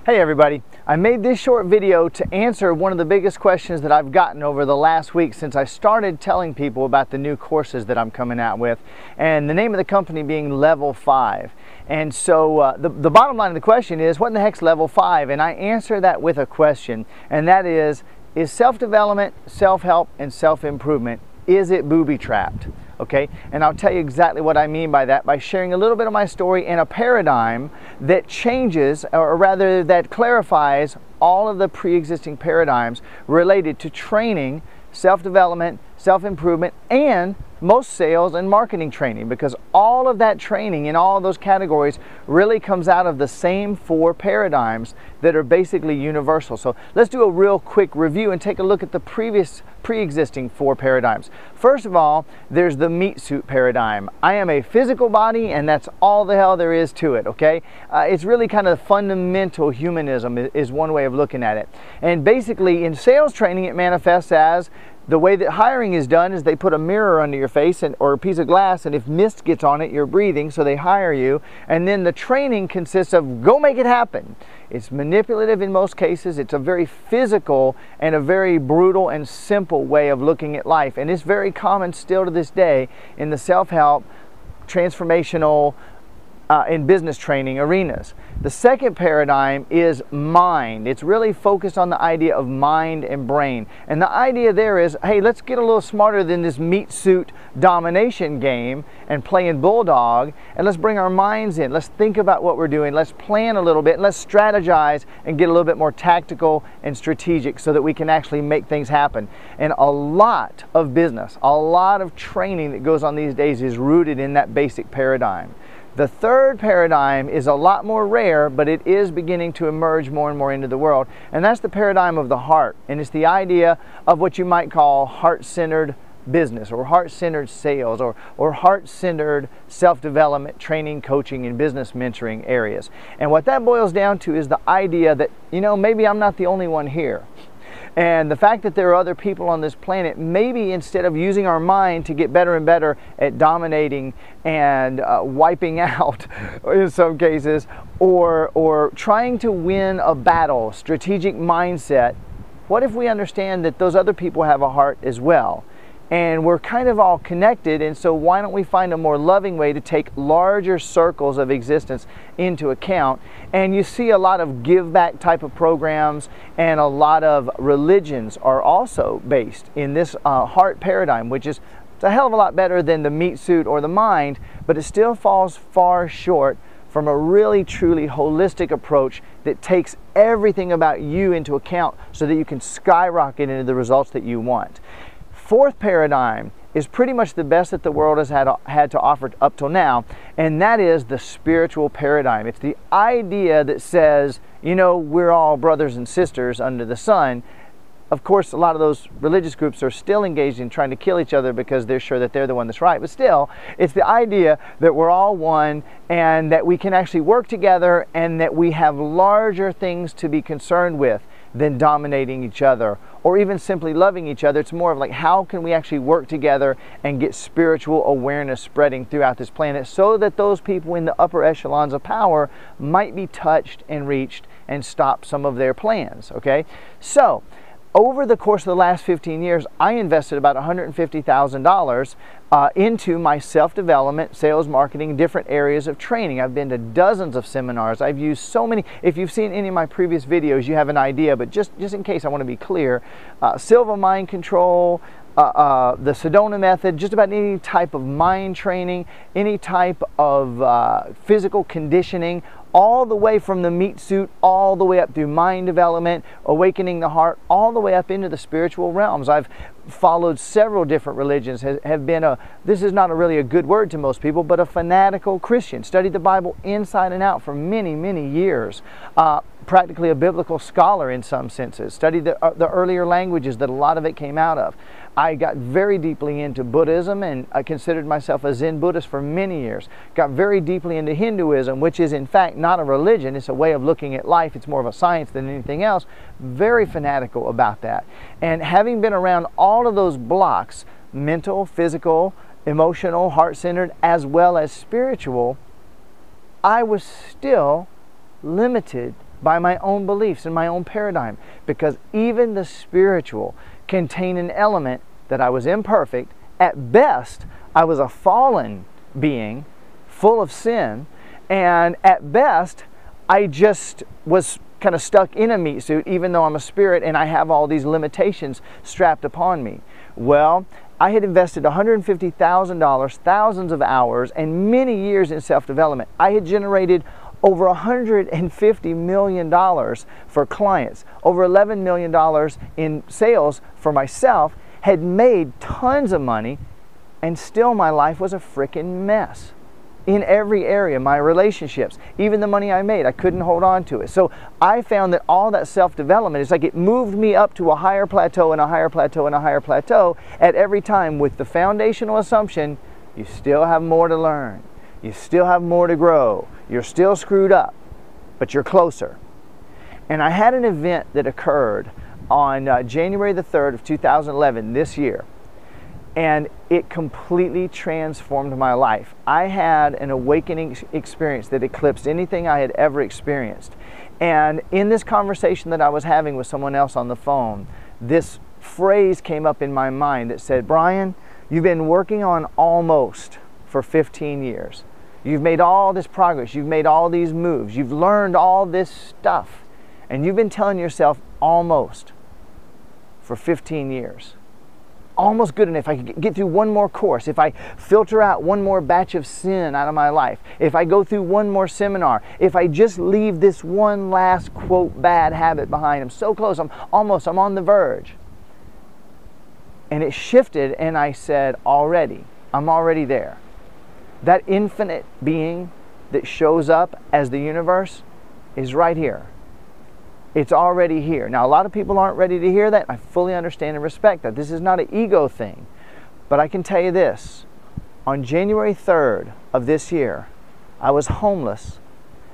Hey everybody, I made this short video to answer one of the biggest questions that I've gotten over the last week since I started telling people about the new courses that I'm coming out with, and the name of the company being Level 5. And so the bottom line of the question is, what in the heck's Level 5? And I answer that with a question, and that is self-development, self-help, and self-improvement, is it booby-trapped? Okay, and I'll tell you exactly what I mean by that by sharing a little bit of my story and a paradigm that changes, or rather that clarifies all of the pre-existing paradigms related to training, self-development, self-improvement, and most sales and marketing training, because all of that training in all of those categories really comes out of the same four paradigms that are basically universal. So let's do a real quick review and take a look at the pre-existing four paradigms. First of all, there's the meat suit paradigm. I am a physical body and that's all the hell there is to it, okay? It's really kind of fundamental humanism is one way of looking at it. And basically in sales training it manifests as the way that hiring is done is they put a mirror under your face or a piece of glass, and if mist gets on it, you're breathing, so they hire you. And then the training consists of go make it happen. It's manipulative in most cases. It's a very physical and a very brutal and simple way of looking at life. And it's very common still to this day in the self-help, transformational, in business training arenas. The second paradigm is mind. It's really focused on the idea of mind and brain. And the idea there is, hey, let's get a little smarter than this meat suit domination game and playing bulldog, and let's bring our minds in. Let's think about what we're doing. Let's plan a little bit. Let's strategize and get a little bit more tactical and strategic so that we can actually make things happen. And a lot of business, a lot of training that goes on these days is rooted in that basic paradigm. The third paradigm is a lot more rare, but it is beginning to emerge more and more into the world, and that's the paradigm of the heart. And it's the idea of what you might call heart-centered business, or heart-centered sales, or heart-centered self-development, training, coaching, and business mentoring areas. And what that boils down to is the idea that, you know, maybe I'm not the only one here. And the fact that there are other people on this planet, maybe instead of using our mind to get better and better at dominating and wiping out in some cases, or trying to win a battle, strategic mindset, what if we understand that those other people have a heart as well? And we're kind of all connected, and so why don't we find a more loving way to take larger circles of existence into account? And you see a lot of give back type of programs, and a lot of religions are also based in this heart paradigm, which is a hell of a lot better than the meat suit or the mind, but it still falls far short from a really truly holistic approach that takes everything about you into account so that you can skyrocket into the results that you want. Fourth paradigm is pretty much the best that the world has had to offer up till now, and that is the spiritual paradigm. It's the idea that says, you know, we're all brothers and sisters under the sun. Of course, a lot of those religious groups are still engaged in trying to kill each other because they're sure that they're the one that's right. But still, it's the idea that we're all one and that we can actually work together and that we have larger things to be concerned with than dominating each other or even simply loving each other. It's more of like, how can we actually work together and get spiritual awareness spreading throughout this planet so that those people in the upper echelons of power might be touched and reached and stop some of their plans, okay? So, over the course of the last 15 years, I invested about $150,000 into my self-development, sales, marketing, different areas of training. I've been to dozens of seminars. I've used so many. If you've seen any of my previous videos, you have an idea, but just in case I want to be clear, Silva Mind Control, the Sedona method, just about any type of mind training, any type of physical conditioning, all the way from the meat suit, all the way up through mind development, awakening the heart, all the way up into the spiritual realms. I've followed several different religions, have been this is not really a good word to most people, but a fanatical Christian. Studied the Bible inside and out for many, many years. Practically a biblical scholar in some senses. Studied the earlier languages that a lot of it came out of. I got very deeply into Buddhism, and I considered myself a Zen Buddhist for many years. Got very deeply into Hinduism, which is in fact not a religion, it's a way of looking at life. It's more of a science than anything else. Very fanatical about that. And having been around all of those blocks, mental, physical, emotional, heart-centered, as well as spiritual, I was still limited by my own beliefs and my own paradigm, because even the spiritual contained an element that I was imperfect. At best, I was a fallen being, full of sin, and at best, I just was kind of stuck in a meat suit, even though I'm a spirit and I have all these limitations strapped upon me. Well, I had invested $150,000, thousands of hours, and many years in self-development. I had generated over $150 million for clients, over $11 million in sales for myself, had made tons of money, and still my life was a freaking mess. In every area, my relationships, even the money I made, I couldn't hold on to it. So I found that all that self-development, it's like it moved me up to a higher plateau and a higher plateau and a higher plateau at every time, with the foundational assumption, you still have more to learn. You still have more to grow. You're still screwed up, but you're closer. And I had an event that occurred on January the 3rd of 2011, this year. And it completely transformed my life. I had an awakening experience that eclipsed anything I had ever experienced. And in this conversation that I was having with someone else on the phone, this phrase came up in my mind that said, Brian, you've been working on almost for 15 years. You've made all this progress. You've made all these moves. You've learned all this stuff. And you've been telling yourself almost for 15 years. Almost good enough. If I could get through one more course, if I filter out one more batch of sin out of my life, if I go through one more seminar, if I just leave this one last, quote, bad habit behind, I'm so close, I'm on the verge. And it shifted and I said, I'm already there. That infinite being that shows up as the universe is right here. It's already here. Now, a lot of people aren't ready to hear that. I fully understand and respect that. This is not an ego thing. But I can tell you this. On January 3rd of this year, I was homeless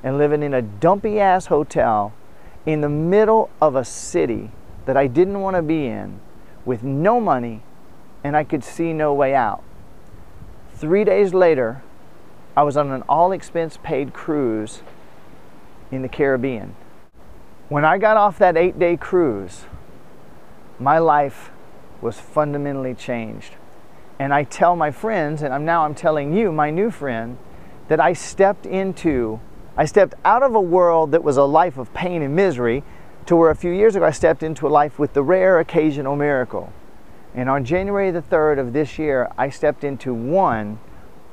and living in a dumpy-ass hotel in the middle of a city that I didn't want to be in, with no money, and I could see no way out. 3 days later, I was on an all-expense-paid cruise in the Caribbean. When I got off that 8-day cruise, my life was fundamentally changed. And I tell my friends, and I'm telling you, my new friend, that I stepped out of a world that was a life of pain and misery to where a few years ago I stepped into a life with the rare occasional miracle. And on January the 3rd of this year, I stepped into one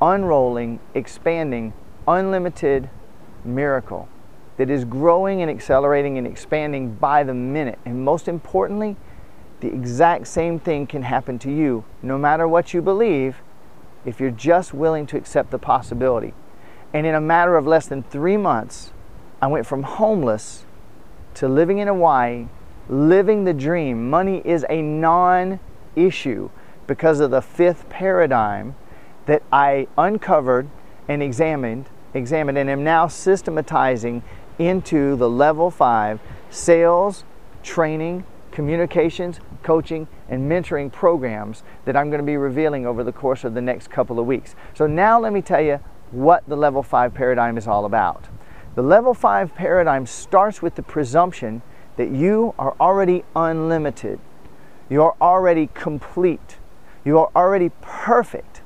unrolling, expanding, unlimited miracle that is growing and accelerating and expanding by the minute. And most importantly, the exact same thing can happen to you, no matter what you believe, if you're just willing to accept the possibility. And in a matter of less than 3 months, I went from homeless to living in Hawaii, living the dream. Money is a non-issue because of the fifth paradigm that I uncovered and examined and am now systematizing into the level 5 sales, training, communications, coaching, and mentoring programs that I'm going to be revealing over the course of the next couple of weeks. So now let me tell you what the level 5 paradigm is all about. The level 5 paradigm starts with the presumption that you are already unlimited. You are already complete. You are already perfect.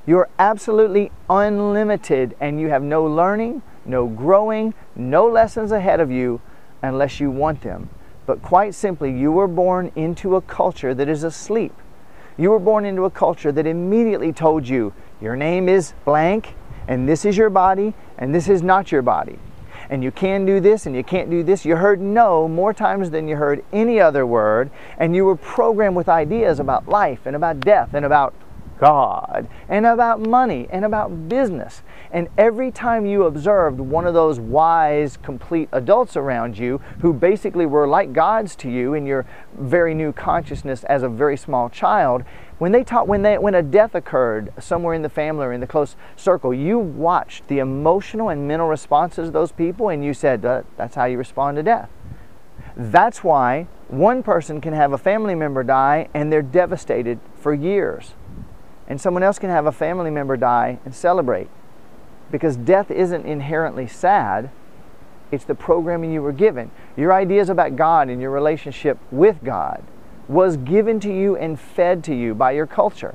You are absolutely unlimited, and you have no learning, no growing, no lessons ahead of you unless you want them. But quite simply, you were born into a culture that is asleep. You were born into a culture that immediately told you, your name is blank, and this is your body, and this is not your body. And you can do this, and you can't do this. You heard no more times than you heard any other word, and you were programmed with ideas about life, and about death, and about God, and about money, and about business. And every time you observed one of those wise, complete adults around you who basically were like gods to you in your very new consciousness as a very small child, when a death occurred somewhere in the family or in the close circle, you watched the emotional and mental responses of those people, and you said, that's how you respond to death. That's why one person can have a family member die and they're devastated for years. And someone else can have a family member die and celebrate. Because death isn't inherently sad. It's the programming you were given. Your ideas about God and your relationship with God was given to you and fed to you by your culture.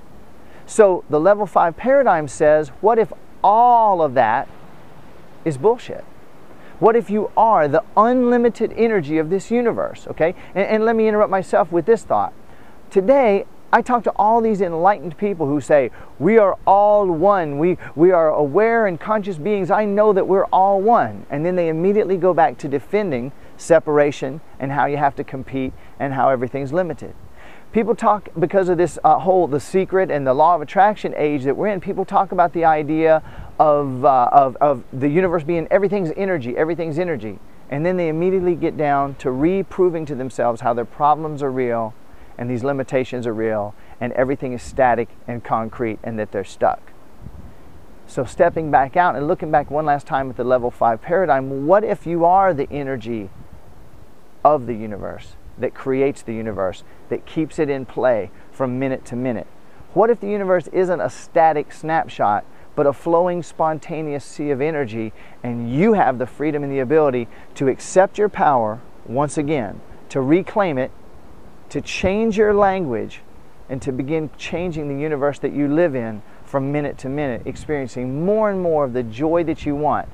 So the level 5 paradigm says, what if all of that is bullshit? What if you are the unlimited energy of this universe, okay? And let me interrupt myself with this thought. Today, I talk to all these enlightened people who say, we are all one, we are aware and conscious beings, I know that we're all one. And then they immediately go back to defending separation and how you have to compete and how everything's limited. People talk, because of this the secret and the law of attraction age that we're in, people talk about the idea of the universe being everything's energy. And then they immediately get down to reproving to themselves how their problems are real and these limitations are real and everything is static and concrete and that they're stuck. So stepping back out and looking back one last time at the level 5 paradigm, what if you are the energy of the universe that creates the universe, that keeps it in play from minute to minute? What if the universe isn't a static snapshot, but a flowing, spontaneous sea of energy, and you have the freedom and the ability to accept your power once again, to reclaim it, to change your language, and to begin changing the universe that you live in from minute to minute, experiencing more and more of the joy that you want,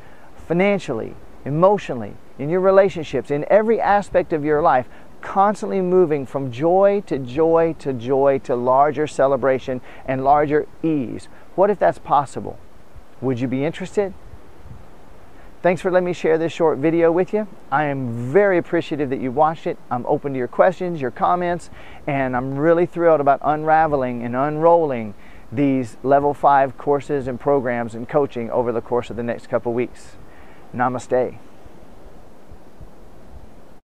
financially, emotionally, in your relationships, in every aspect of your life, constantly moving from joy to joy to joy to larger celebration and larger ease. What if that's possible? Would you be interested? Thanks for letting me share this short video with you. I am very appreciative that you watched it. I'm open to your questions, your comments, and I'm really thrilled about unraveling and unrolling these level 5 courses and programs and coaching over the course of the next couple weeks. Namaste.